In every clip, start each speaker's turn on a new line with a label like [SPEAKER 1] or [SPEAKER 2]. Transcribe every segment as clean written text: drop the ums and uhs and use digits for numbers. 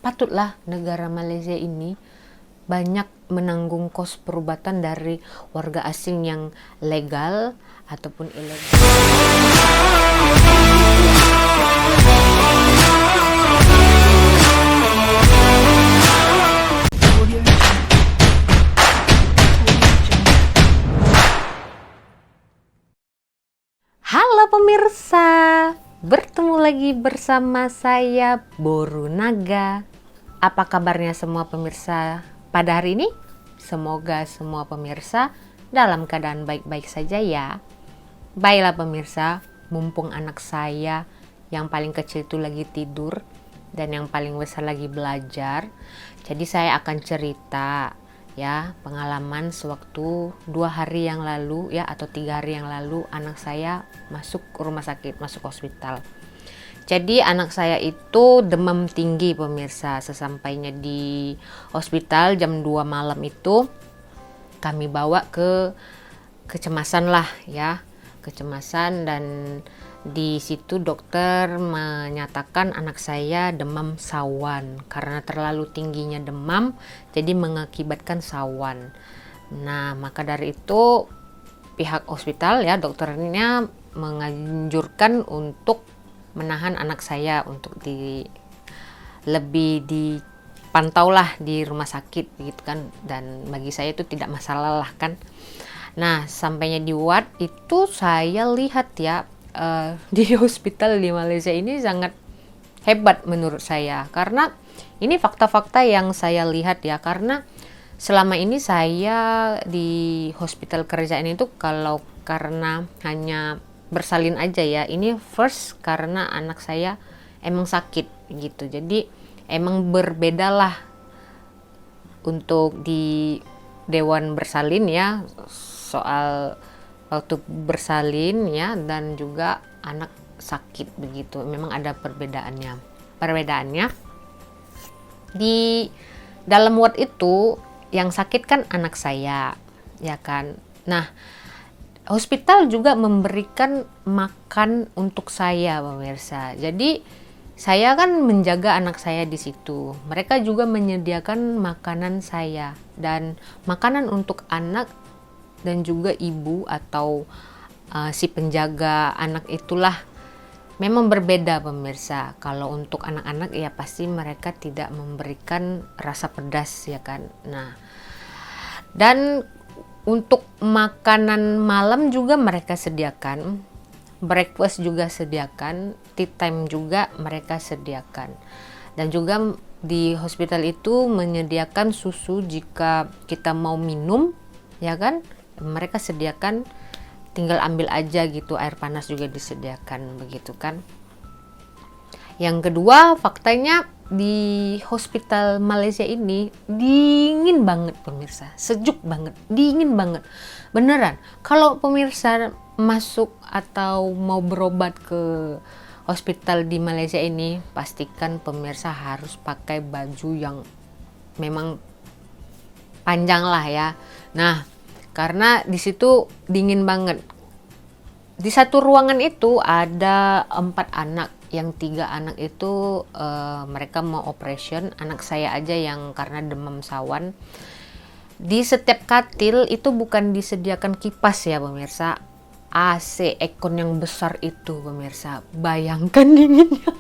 [SPEAKER 1] patutlah negara Malaysia ini banyak menanggung kos perubatan dari warga asing yang legal ataupun ilegal. Halo pemirsa, bertemu lagi bersama saya Boru Naga. Apa kabarnya semua pemirsa pada hari ini? Semoga semua pemirsa dalam keadaan baik-baik saja ya. Baiklah pemirsa, mumpung anak saya yang paling kecil itu lagi tidur dan yang paling besar lagi belajar, jadi saya akan cerita ya pengalaman sewaktu 2 hari yang lalu ya atau 3 hari yang lalu anak saya masuk rumah sakit, masuk hospital. Jadi anak saya itu demam tinggi pemirsa. Sesampainya di hospital jam 2 malam itu kami bawa ke kecemasan lah ya, kecemasan, dan di situ dokter menyatakan anak saya demam sawan karena terlalu tingginya demam jadi mengakibatkan sawan. Nah, maka dari itu pihak hospital ya dokternya menganjurkan untuk menahan anak saya untuk lebih dipantau lah di rumah sakit begitu kan, dan bagi saya itu tidak masalah lah kan. Nah, sampainya di ward itu saya lihat ya di hospital di Malaysia ini sangat hebat menurut saya, karena ini fakta-fakta yang saya lihat ya, karena selama ini saya di hospital kerjaan itu kalau karena hanya bersalin aja ya, ini first karena anak saya emang sakit gitu, jadi emang berbeda lah untuk di dewan bersalin ya, soal waktu bersalin ya, dan juga anak sakit begitu, memang ada perbedaannya di dalam ward itu. Yang sakit kan anak saya ya kan. Nah, hospital juga memberikan makan untuk saya pemirsa, jadi saya kan menjaga anak saya di situ. Mereka juga menyediakan makanan saya dan makanan untuk anak dan juga ibu atau si penjaga anak itulah memang berbeda pemirsa. Kalau untuk anak-anak ya pasti mereka tidak memberikan rasa pedas ya kan. Nah, dan untuk makanan malam juga mereka sediakan, breakfast juga sediakan, tea time juga mereka sediakan, dan juga di hospital itu menyediakan susu jika kita mau minum ya kan, mereka sediakan, tinggal ambil aja gitu, air panas juga disediakan begitu kan. Yang kedua, faktanya di hospital Malaysia ini dingin banget pemirsa, sejuk banget, dingin banget beneran. Kalau pemirsa masuk atau mau berobat ke hospital di Malaysia ini, pastikan pemirsa harus pakai baju yang memang panjang lah ya. Nah, karena di situ dingin banget. Di satu ruangan itu ada 4 anak, yang 3 anak itu mereka mau operation, anak saya aja yang karena demam sawan. Di setiap katil itu bukan disediakan kipas ya pemirsa, AC aircon yang besar itu pemirsa, bayangkan dinginnya.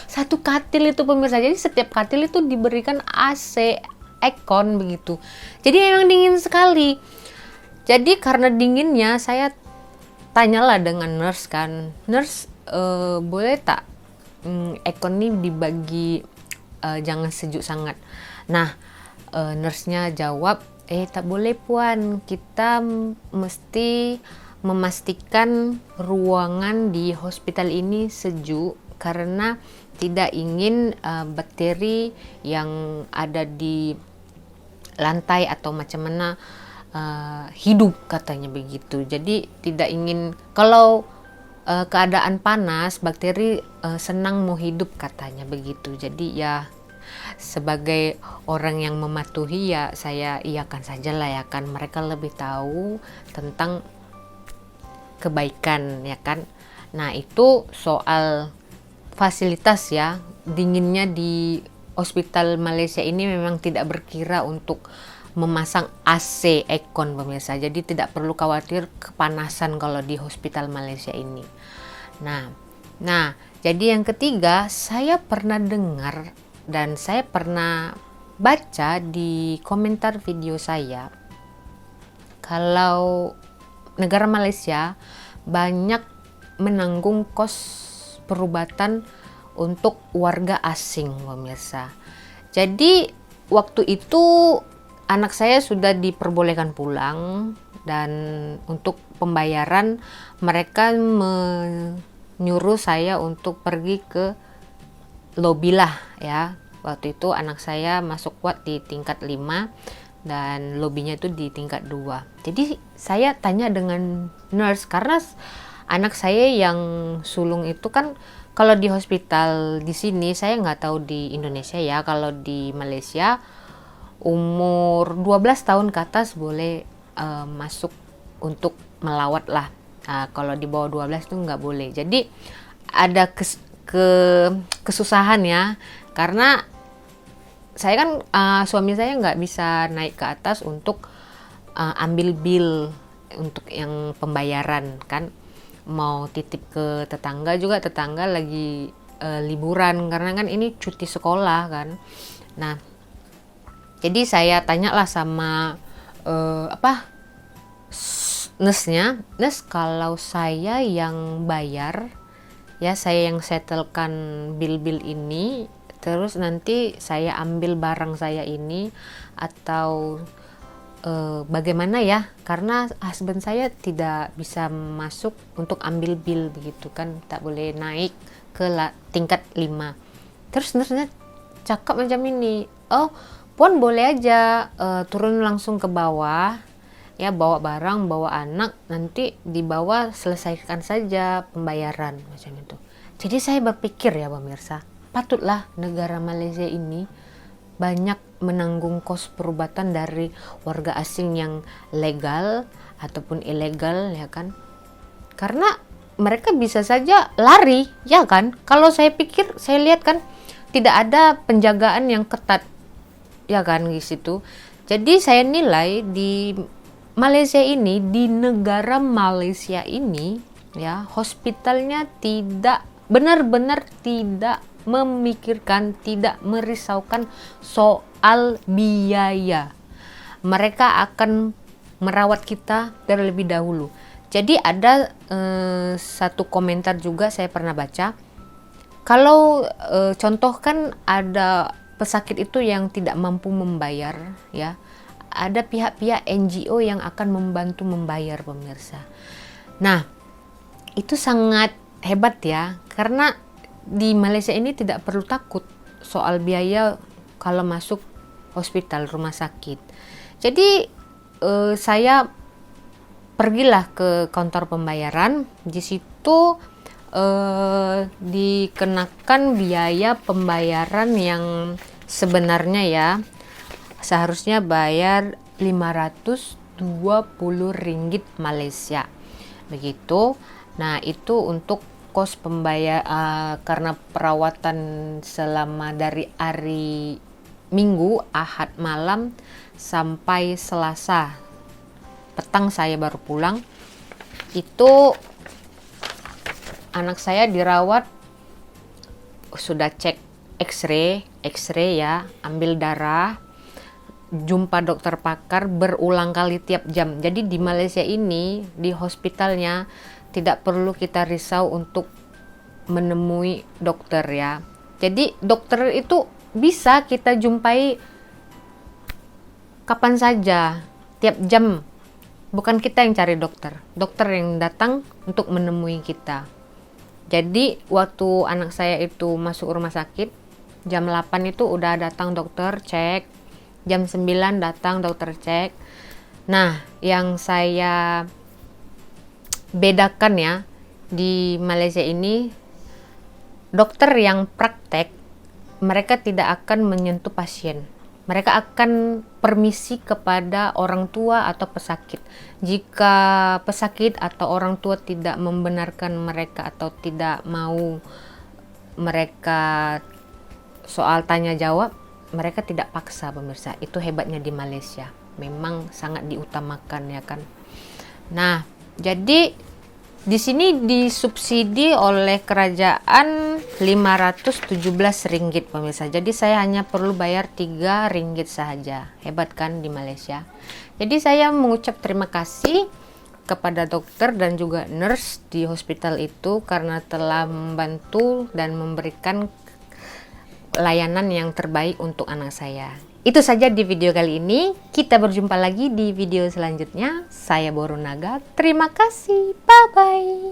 [SPEAKER 1] Satu katil itu pemirsa, jadi setiap katil itu diberikan AC aircon begitu, jadi emang dingin sekali. Jadi karena dinginnya saya tanyalah dengan nurse kan, nurse boleh tak aircon ini dibagi jangan sejuk sangat. Nah, nurse-nya jawab, tak boleh puan, kita mesti memastikan ruangan di hospital ini sejuk karena tidak ingin bakteri yang ada di lantai atau macam mana hidup, katanya begitu. Jadi tidak ingin, kalau keadaan panas bakteri senang mau hidup, katanya begitu. Jadi ya sebagai orang yang mematuhi ya saya iyakan saja lah ya kan, mereka lebih tahu tentang kebaikan ya kan. Nah, itu soal fasilitas ya, dinginnya di hospital Malaysia ini memang tidak berkira untuk memasang AC aircon pemirsa. Jadi tidak perlu khawatir kepanasan kalau di hospital Malaysia ini. Nah, jadi yang ketiga, saya pernah dengar dan saya pernah baca di komentar video saya kalau negara Malaysia banyak menanggung kos perubatan untuk warga asing pemirsa. Jadi waktu itu anak saya sudah diperbolehkan pulang dan untuk pembayaran mereka menyuruh saya untuk pergi ke lobi lah ya. Waktu itu anak saya masuk kuat di tingkat 5 dan lobinya itu di tingkat 2. Jadi saya tanya dengan nurse karena anak saya yang sulung itu kan kalau di hospital di sini, saya nggak tahu di Indonesia ya, kalau di Malaysia umur 12 tahun ke atas boleh masuk untuk melawat lah. Kalau di bawah 12 itu nggak boleh. Jadi ada kesusahan ya, karena saya kan suami saya nggak bisa naik ke atas untuk ambil bill untuk yang pembayaran kan. Mau titip ke tetangga juga, tetangga lagi liburan karena kan ini cuti sekolah kan. Nah, jadi saya tanyalah sama nurse-nya, nurse kalau saya yang bayar ya, saya yang settlekan bill-bill ini, terus nanti saya ambil barang saya ini atau bagaimana ya, karena husband saya tidak bisa masuk untuk ambil bill begitu kan, tak boleh naik ke tingkat 5. Terus nurse-nya cakap macam ini, oh puan boleh aja turun langsung ke bawah ya, bawa barang, bawa anak, nanti di bawah selesaikan saja pembayaran macam itu. Jadi saya berpikir ya pemirsa, patutlah negara Malaysia ini banyak menanggung kos perubatan dari warga asing yang legal ataupun ilegal ya kan, karena mereka bisa saja lari ya kan. Kalau saya pikir, saya lihat kan tidak ada penjagaan yang ketat ya kan di situ. Jadi saya nilai di Malaysia ini, di negara Malaysia ini ya, hospitalnya tidak benar-benar tidak memikirkan, tidak merisaukan soal biaya. Mereka akan merawat kita terlebih dahulu. Jadi ada satu komentar juga saya pernah baca, kalau contoh kan ada pesakit itu yang tidak mampu membayar ya, ada pihak-pihak NGO yang akan membantu membayar pemirsa. Nah, itu sangat hebat ya, karena di Malaysia ini tidak perlu takut soal biaya kalau masuk hospital, rumah sakit. Jadi saya pergilah ke kantor pembayaran. Di situ dikenakan biaya pembayaran yang sebenarnya ya seharusnya bayar 520 ringgit Malaysia begitu. Nah, itu untuk kos pembayar karena perawatan selama dari hari Minggu, Ahad malam sampai Selasa petang saya baru pulang. Itu anak saya dirawat, sudah cek X-ray ya, ambil darah, jumpa dokter pakar berulang kali tiap jam. Jadi di Malaysia ini, di hospitalnya tidak perlu kita risau untuk menemui dokter ya. Jadi dokter itu bisa kita jumpai kapan saja, tiap jam. Bukan kita yang cari dokter, dokter yang datang untuk menemui kita. Jadi waktu anak saya itu masuk rumah sakit, jam 8 itu udah datang dokter cek, jam 9 datang dokter cek. Nah, yang saya bedakan ya, di Malaysia ini dokter yang praktek mereka tidak akan menyentuh pasien. Mereka akan permisi kepada orang tua atau pesakit. Jika pesakit atau orang tua tidak membenarkan mereka atau tidak mau mereka soal tanya jawab mereka tidak paksa pemirsa. Itu hebatnya di Malaysia, memang sangat diutamakan ya kan. Nah, jadi di sini disubsidi oleh kerajaan 517 ringgit pemirsa. Jadi saya hanya perlu bayar 3 ringgit saja. Hebat kan di Malaysia. Jadi saya mengucap terima kasih kepada dokter dan juga nurse di hospital itu karena telah membantu dan memberikan layanan yang terbaik untuk anak saya. Itu saja di video kali ini. Kita berjumpa lagi di video selanjutnya. Saya Boru Naga. Terima kasih. Bye-bye.